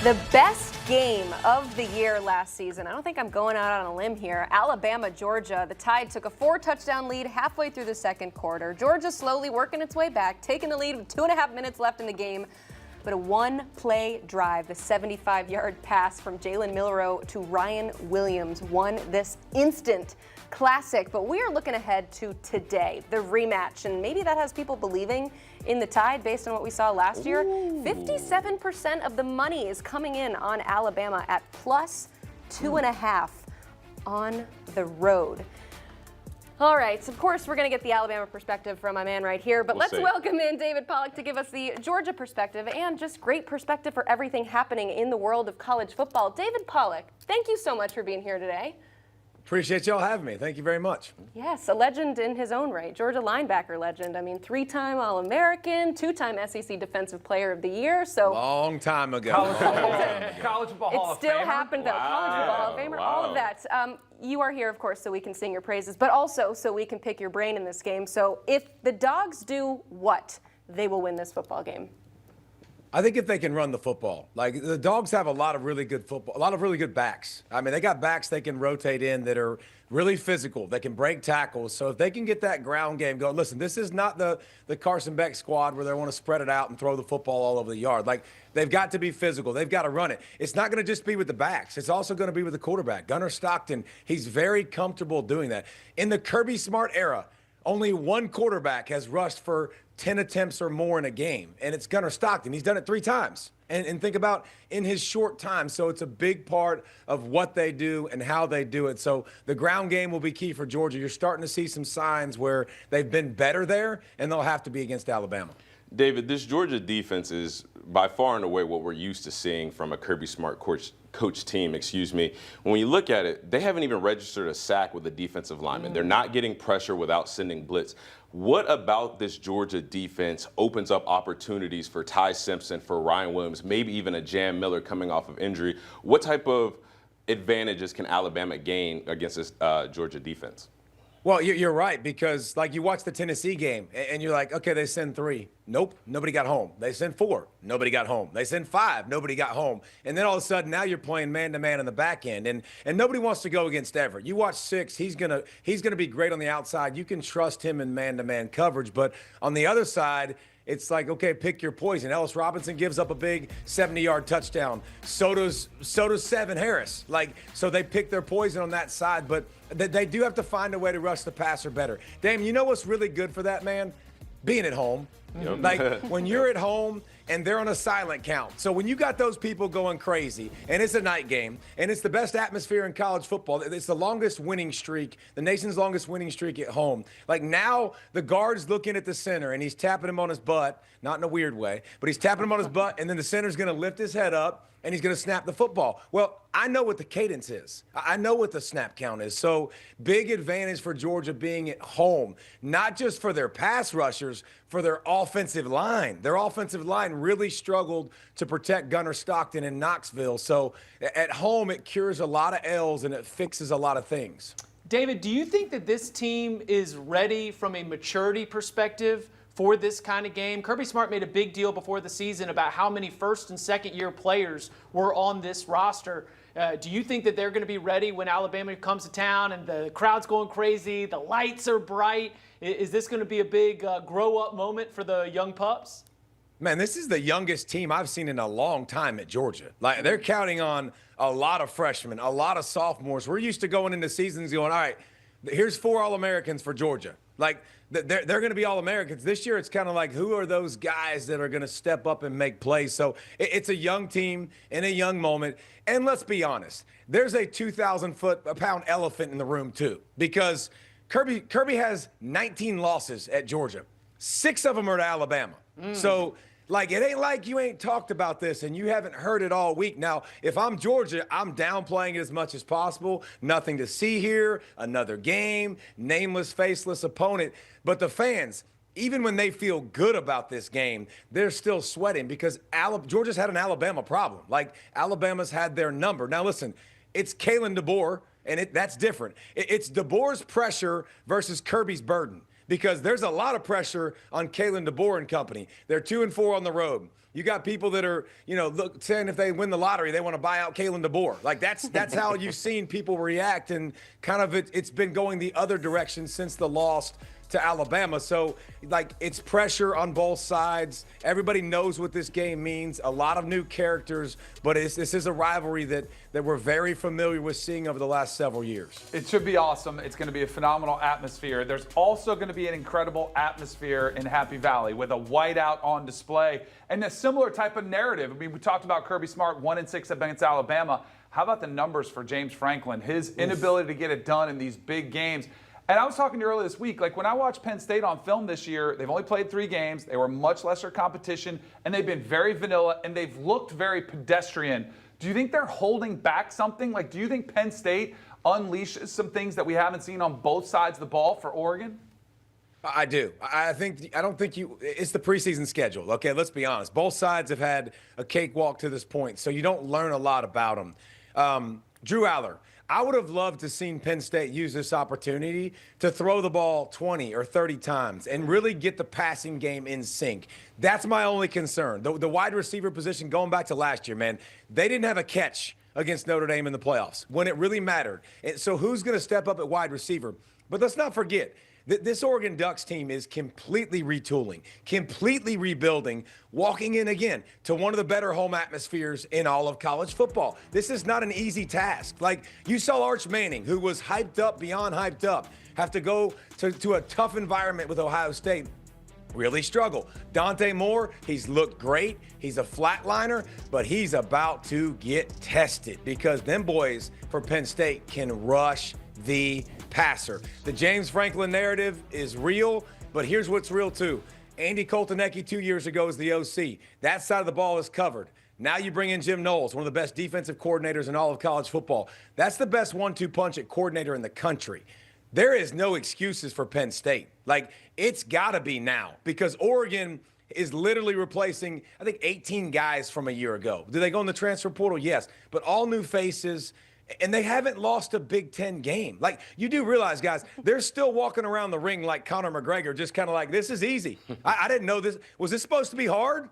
The best game of the year last season. I don't think I'm going out on a limb here. Alabama, Georgia. The Tide took a 4-touchdown lead halfway through the second quarter. Georgia slowly working its way back, taking the lead with 2.5 minutes left in the game. But a one-play drive, the 75-yard pass from Jalen Milroe to Ryan Williams won this instant classic. But we are looking ahead to today, the rematch. And maybe that has people believing in the Tide based on what we saw last year. 57% of the money is coming in on Alabama at plus 2.5 on the road. All right, so of course, we're going to get the Alabama perspective from my man right here, but let's welcome in David Pollack to give us the Georgia perspective and just great perspective for everything happening in the world of college football. David Pollack, thank you so much for being here today. Appreciate y'all having me. Thank you very much. Yes, a legend in his own right. Georgia linebacker legend. I mean, 3-time All-American, 2-time SEC Defensive Player of the Year. So long time ago. College Football Hall of Famer. It still happened, though. College Football Hall of Famer, all of that. You are here, of course, so we can sing your praises, but also so we can pick your brain in this game. So if the Dogs do what, they will win this football game. I think if they can run the football. Like, the Dogs have a lot of really good football, a lot of really good backs. I mean, they got backs they can rotate in that are really physical. They can break tackles. So if they can get that ground game going, listen, this is not the Carson Beck squad where they want to spread it out and throw the football all over the yard. Like, they've got to be physical. They've got to run it. It's not going to just be with the backs. It's also going to be with the quarterback. Gunner Stockton, he's very comfortable doing that. In the Kirby Smart era, only one quarterback has rushed for 10 attempts or more in a game, and it's Gunner Stockton. He's done it 3 times. And think about in his short time. So it's a big part of what they do and how they do it. So the ground game will be key for Georgia. You're starting to see some signs where they've been better there, and they'll have to be against Alabama. David, this Georgia defense is by far and away what we're used to seeing from a Kirby Smart coach team, When you look at it, they haven't even registered a sack with a defensive lineman. They're not getting pressure without sending blitz. What about this Georgia defense opens up opportunities for Ty Simpson, for Ryan Williams, maybe even a Jam Miller coming off of injury? What type of advantages can Alabama gain against this Georgia defense? Well, you're right, because like you watch the Tennessee game and you're like, okay, they send 3. Nope, nobody got home. They send 4. Nobody got home. They send 5. Nobody got home. And then all of a sudden now you're playing man-to-man in the back end. And nobody wants to go against Everett. You watch 6, he's gonna be great on the outside. You can trust him in man-to-man coverage. But on the other side, it's like, okay, pick your poison. Ellis Robinson gives up a big 70-yard touchdown. So does Sevin Harris. Like, so they pick their poison on that side, but they do have to find a way to rush the passer better. Damn, you know what's really good for that, man? Being at home. Like, when you're at home and they're on a silent count. So when you got those people going crazy, and it's a night game, and it's the best atmosphere in college football, it's the longest winning streak, the nation's longest winning streak at home. Like, now the guard's looking at the center, and he's tapping him on his butt, not in a weird way, but he's tapping him on his butt, and then the center's going to lift his head up, and he's going to snap the football. Well, I know what the cadence is. I know what the snap count is. So big advantage for Georgia being at home, not just for their pass rushers, for their offensive line. Their offensive line really struggled to protect Gunner Stockton in Knoxville. So at home, it cures a lot of L's and it fixes a lot of things. David, do you think that this team is ready from a maturity perspective for this kind of game? Kirby Smart made a big deal before the season about how many first and second year players were on this roster. Do you think that they're going to be ready when Alabama comes to town and the crowd's going crazy, the lights are bright? Is this going to be a big grow-up moment for the young pups? Man, this is the youngest team I've seen in a long time at Georgia. Like, they're counting on a lot of freshmen, a lot of sophomores. We're used to going into seasons going, all right, here's 4 All-Americans for Georgia. Like, they're going to be All-Americans. This year, it's kind of like, who are those guys that are going to step up and make plays? So it's a young team in a young moment. And let's be honest, there's a 2,000-pound elephant in the room, too, because Kirby has 19 losses at Georgia. 6 of them are to Alabama. So, like, it ain't like you ain't talked about this and you haven't heard it all week. Now, if I'm Georgia, I'm downplaying it as much as possible. Nothing to see here, another game, nameless, faceless opponent. But the fans, even when they feel good about this game, they're still sweating because Georgia's had an Alabama problem. Like, Alabama's had their number. Now, listen, it's Kalen DeBoer, and that's different. It's DeBoer's pressure versus Kirby's burden. Because there's a lot of pressure on Kalen DeBoer and company. They're 2-4 on the road. You got people that are, saying if they win the lottery, they want to buy out Kalen DeBoer. Like that's how you've seen people react, and kind of it's been going the other direction since the loss to Alabama. So, it's pressure on both sides. Everybody knows what this game means. A lot of new characters, but this is a rivalry that we're very familiar with seeing over the last several years. It should be awesome. It's going to be a phenomenal atmosphere. There's also going to be an incredible atmosphere in Happy Valley with a whiteout on display and a similar type of narrative. I mean, we talked about Kirby Smart 1-6 against Alabama. How about the numbers for James Franklin? His inability to get it done in these big games. And I was talking to you earlier this week, when I watched Penn State on film this year, they've only played 3 games. They were much lesser competition, and they've been very vanilla, and they've looked very pedestrian. Do you think they're holding back something? Do you think Penn State unleashes some things that we haven't seen on both sides of the ball for Oregon? I do. I don't think it's the preseason schedule. Okay, let's be honest. Both sides have had a cakewalk to this point, so you don't learn a lot about them. Drew Aller. I would have loved to seen Penn State use this opportunity to throw the ball 20 or 30 times and really get the passing game in sync. That's my only concern. The wide receiver position, going back to last year, man, they didn't have a catch against Notre Dame in the playoffs when it really mattered. And so who's going to step up at wide receiver? But let's not forget, this Oregon Ducks team is completely retooling, completely rebuilding, walking in again to one of the better home atmospheres in all of college football. This is not an easy task. You saw Arch Manning, who was hyped up beyond hyped up, have to go to a tough environment with Ohio State. Really struggle. Dante Moore, he's looked great. He's a flatliner, but he's about to get tested because them boys for Penn State can rush the passer. The James Franklin narrative is real, but here's what's real too. Andy Koltanecki 2 years ago is the OC. That side of the ball is covered. Now you bring in Jim Knowles, one of the best defensive coordinators in all of college football. That's the best 1-2 punch at coordinator in the country. There is no excuses for Penn State. It's got to be now because Oregon is literally replacing, I think, 18 guys from a year ago. Do they go in the transfer portal? Yes, but all new faces. And they haven't lost a Big Ten game. You do realize, guys, they're still walking around the ring like Conor McGregor, just kind of this is easy. I didn't know this. Was this supposed to be hard?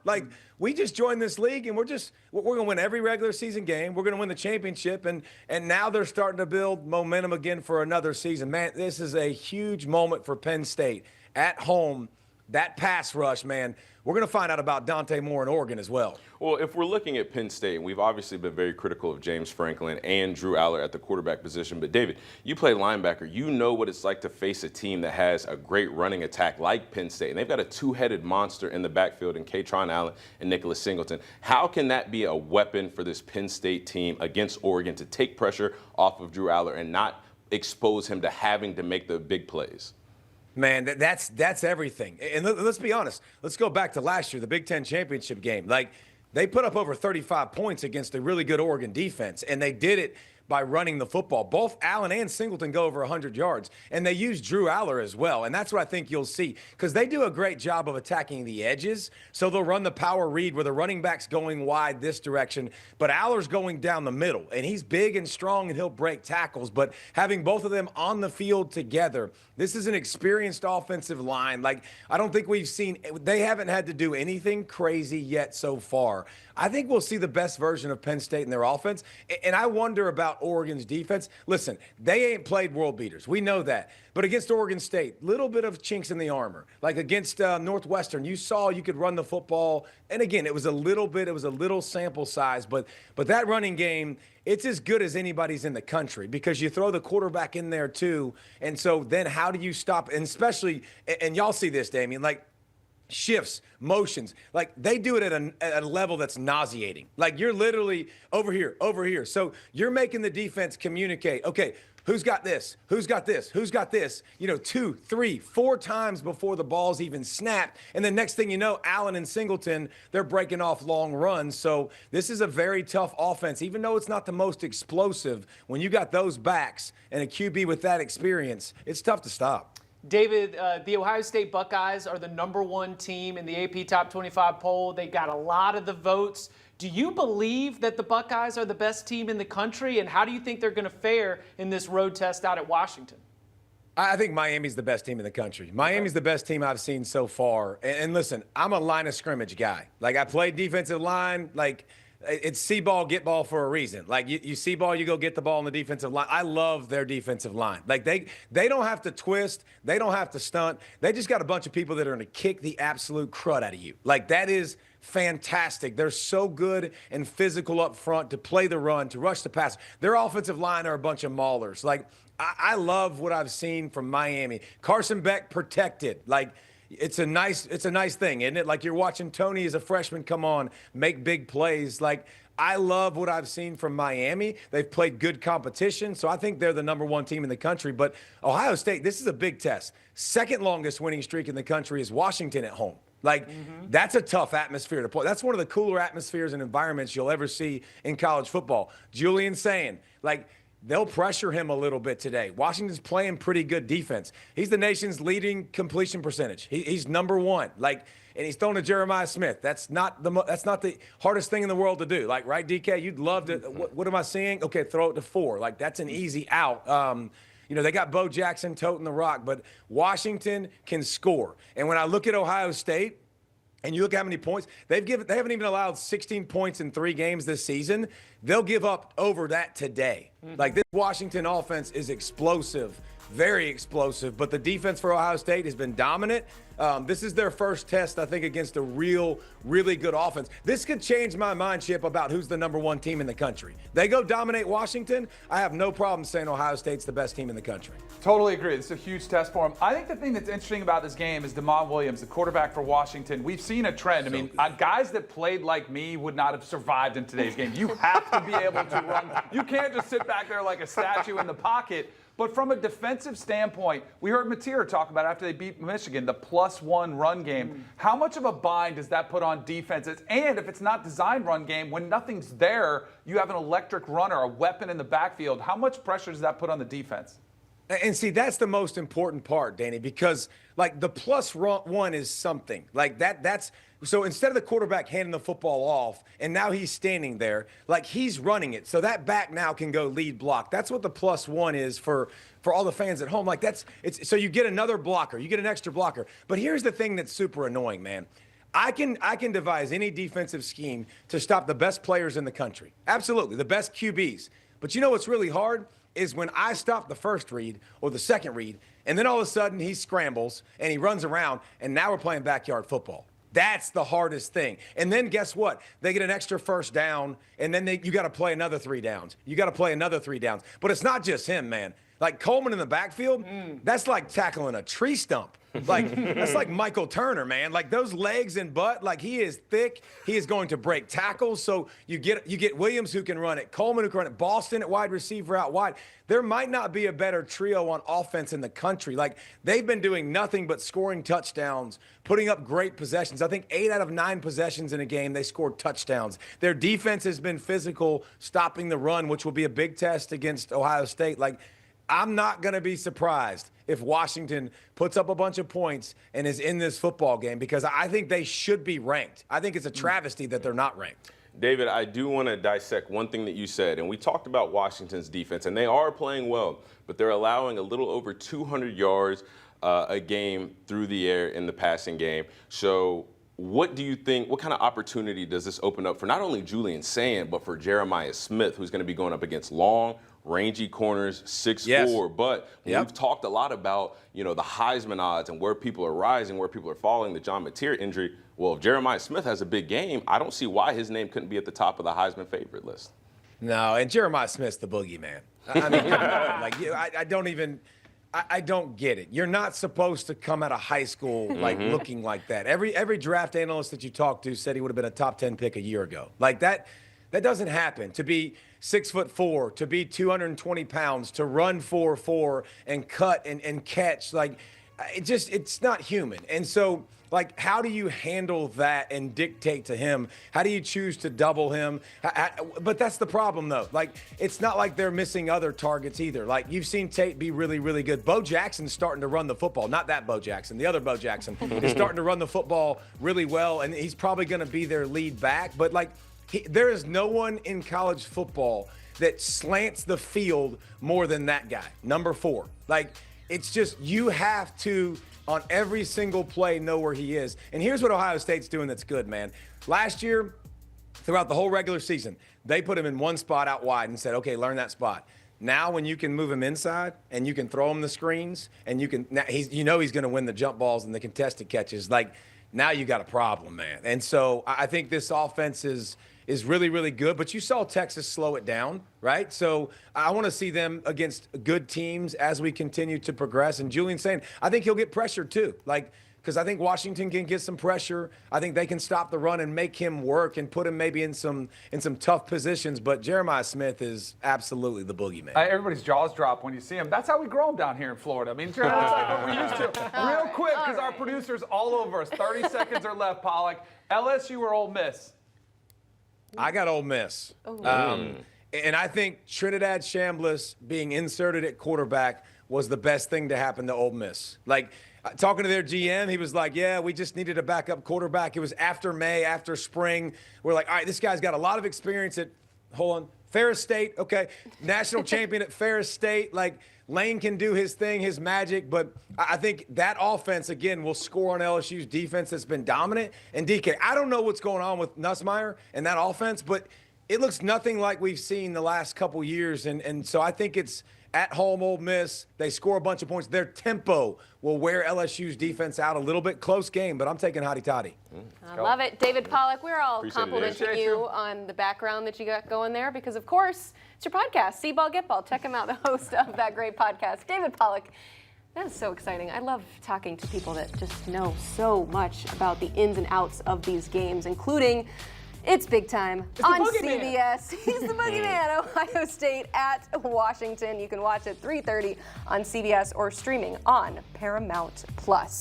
We just joined this league, and we're going to win every regular season game. We're going to win the championship, and now they're starting to build momentum again for another season. Man, this is a huge moment for Penn State at home. That pass rush, man. We're going to find out about Dante Moore in Oregon as well. Well, if we're looking at Penn State, we've obviously been very critical of James Franklin and Drew Aller at the quarterback position. But, David, you play linebacker. You know what it's like to face a team that has a great running attack like Penn State. And they've got a two-headed monster in the backfield in Katron Allen and Nicholas Singleton. How can that be a weapon for this Penn State team against Oregon to take pressure off of Drew Aller and not expose him to having to make the big plays? Man, that's everything. And let's be honest. Let's go back to last year, the Big Ten championship game. They put up over 35 points against a really good Oregon defense, and they did it by running the football. Both Allen and Singleton go over 100 yards, and they use Drew Aller as well. And that's what I think you'll see because they do a great job of attacking the edges. So they'll run the power read where the running back's going wide this direction, but Aller's going down the middle. And he's big and strong, and he'll break tackles. But having both of them on the field together, this is an experienced offensive line. I don't think they haven't had to do anything crazy yet so far. I think we'll see the best version of Penn State in their offense. And I wonder about Oregon's defense. Listen, they ain't played world beaters. We know that. But against Oregon State, little bit of chinks in the armor. Against Northwestern, you saw you could run the football. And again, it was a little sample size. But that running game, it's as good as anybody's in the country because you throw the quarterback in there too. And so then how do you stop? And especially, and y'all see this, Damien, shifts, motions, they do it at a level that's nauseating. You're literally over here. So you're making the defense communicate. Okay, who's got this? Who's got this? Who's got this? 2, 3, 4 times before the ball's even snapped. And the next thing you know, Allen and Singleton, they're breaking off long runs. So this is a very tough offense. Even though it's not the most explosive, when you got those backs and a QB with that experience, it's tough to stop. David, the Ohio State Buckeyes are the #1 team in the AP Top 25 poll. They got a lot of the votes. Do you believe that the Buckeyes are the best team in the country, and how do you think they're going to fare in this road test out at Washington? I think Miami's the best team in the country. Miami's the best team I've seen so far. And listen, I'm a line of scrimmage guy. Like, I played defensive line. Like, it's see ball, get ball for a reason. Like, you see ball, you go get the ball on the defensive line. I love their defensive line. Like, they don't have to twist. They don't have to stunt. They just got a bunch of people that are going to kick the absolute crud out of you. Like, that is fantastic. They're so good and physical up front to play the run, to rush the pass. Their offensive line are a bunch of maulers. Like, I love what I've seen from Miami. Carson Beck protected. Like, it's a nice thing, isn't it? Like, you're watching Tony as a freshman come on, make big plays. Like, I love what I've seen from Miami. They've played good competition, so I think they're the #1 team in the country. But Ohio State, this is a big test. Second longest winning streak in the country is Washington at home. Like, that's a tough atmosphere to play. That's one of the cooler atmospheres and environments you'll ever see in college football. Julian saying, like, they'll pressure him a little bit today. Washington's playing pretty good defense. He's the nation's leading completion percentage. He's #1. Like, and he's throwing to Jeremiah Smith. That's not the hardest thing in the world to do. Like, right, DK? You'd love to. What am I seeing? Okay, throw it to 4. Like, that's an easy out. They got Bo Jackson toting the rock, but Washington can score. And when I look at Ohio State, and you look at how many points they haven't even allowed 16 points in 3 games this season. They'll give up over that today. Like, this Washington offense is explosive, very explosive, but the defense for Ohio State has been dominant. This is their first test, I think, against a really good offense. This could change my mind, Chip, about who's the #1 team in the country. They go dominate Washington, I have no problem saying Ohio State's the best team in the country. Totally agree. This is a huge test for him. I think the thing that's interesting about this game is Damon Williams, the quarterback for Washington. We've seen a trend. I mean, guys that played like me would not have survived in today's game. You have to be able to run. You can't just sit back there like a statue in the pocket. But from a defensive standpoint, we heard Mateer talk about after they beat Michigan, the +1 run game. How much of a bind does that put on defenses? And if it's not designed run game, when nothing's there, you have an electric runner, a weapon in the backfield. How much pressure does that put on the defense? And see, that's the most important part, Danny, because, like, the +1 is something. Like, that's so instead of the quarterback handing the football off and now he's standing there, like, he's running it. So that back now can go lead block. That's what the +1 is for all the fans at home. Like, so you get another blocker, you get an extra blocker. But here's the thing that's super annoying, man. I can devise any defensive scheme to stop the best players in the country. Absolutely, the best QBs. But you know what's really hard is when I stop the first read or the second read, and then all of a sudden he scrambles and he runs around, and now we're playing backyard football. That's the hardest thing. And then guess what? They get an extra first down, and then you got to play another 3 downs. You got to play another 3 downs. But it's not just him, man. Like, Coleman in the backfield, that's like tackling a tree stump. Like, that's like Michael Turner, man. Like, those legs and butt, like, he is thick. He is going to break tackles. So you get Williams who can run it, Coleman who can run it, Boston at wide receiver out wide. There might not be a better trio on offense in the country. Like, they've been doing nothing but scoring touchdowns, putting up great possessions. I think 8 out of 9 possessions in a game, they scored touchdowns. Their defense has been physical, stopping the run, which will be a big test against Ohio State. Like, I'm not going to be surprised if Washington puts up a bunch of points and is in this football game, because I think they should be ranked. I think it's a travesty that they're not ranked. David, I do want to dissect one thing that you said, and we talked about Washington's defense, and they are playing well, but they're allowing a little over 200 yards a game through the air in the passing game. So what do you think, what kind of opportunity does this open up for not only Julian Sand, but for Jeremiah Smith, who's going to be going up against long, rangy corners, 6'4". Yes. But we've talked a lot about, the Heisman odds and where people are rising, where people are falling, the John Mateer injury. Well, if Jeremiah Smith has a big game, I don't see why his name couldn't be at the top of the Heisman favorite list. No, and Jeremiah Smith's the boogeyman. I mean, like, I don't get it. You're not supposed to come out of high school like looking like that. Every draft analyst that you talked to said he would have been a top 10 pick a year ago. Like, that doesn't happen. To be 6'4", to be 220 pounds, to run 4.4 and cut and catch, like, it's not human. And so, like, how do you handle that and dictate to him? How do you choose to double him? But that's the problem, though. Like, it's not like they're missing other targets either. Like, you've seen Tate be really, really good. Bo Jackson's starting to run the football. Not that Bo Jackson. The other Bo Jackson is starting to run the football really well, and he's probably going to be their lead back. But, like, there is no one in college football that slants the field more than that guy, number 4. Like, It's just you have to, on every single play, know where he is. And here's what Ohio State's doing that's good, man. Last year, throughout the whole regular season, they put him in one spot out wide and said, okay, learn that spot. Now when you can move him inside and you can throw him the screens and you can, now he's going to win the jump balls and the contested catches. Like, now you got a problem, man. And so I think this offense is really, really good. But you saw Texas slow it down, right? So I want to see them against good teams as we continue to progress. And Julian's saying, I think he'll get pressured too. Like, because I think Washington can get some pressure. I think they can stop the run and make him work and put him maybe in some tough positions. But Jeremiah Smith is absolutely the boogeyman. Everybody's jaws drop when you see him. That's how we grow him down here in Florida. I mean, that's like what we're used to. Real quick, because our producer's all over us. 30 seconds are left, Pollack. LSU or Ole Miss? I got Ole Miss. And I think Trinidad Chambliss being inserted at quarterback was the best thing to happen to Ole Miss. Like, talking to their GM, he was like, yeah, we just needed a backup quarterback. It was after May, after spring. We're like, all right, this guy's got a lot of experience at, Ferris State. Okay, national champion at Ferris State. Like, Lane can do his thing, his magic. But I think that offense, again, will score on LSU's defense that's been dominant. And DK, I don't know what's going on with Nussmeier and that offense, but it looks nothing like we've seen the last couple years. And so I think it's at home, Ole Miss. They score a bunch of points. Their tempo will wear LSU's defense out a little bit. Close game, but I'm taking Hotty Toddy. I love it. David Pollack, we're all Appreciate it, complimenting Dave. you on the background that you got going there because, of course, it's your podcast, See Ball, Get Ball. Check him out, the host of that great podcast. David Pollack, that is so exciting. I love talking to people that just know so much about the ins and outs of these games, including it's big time on CBS. He's the Boogeyman. Ohio State at Washington. You can watch it 3:30 on CBS or streaming on Paramount Plus.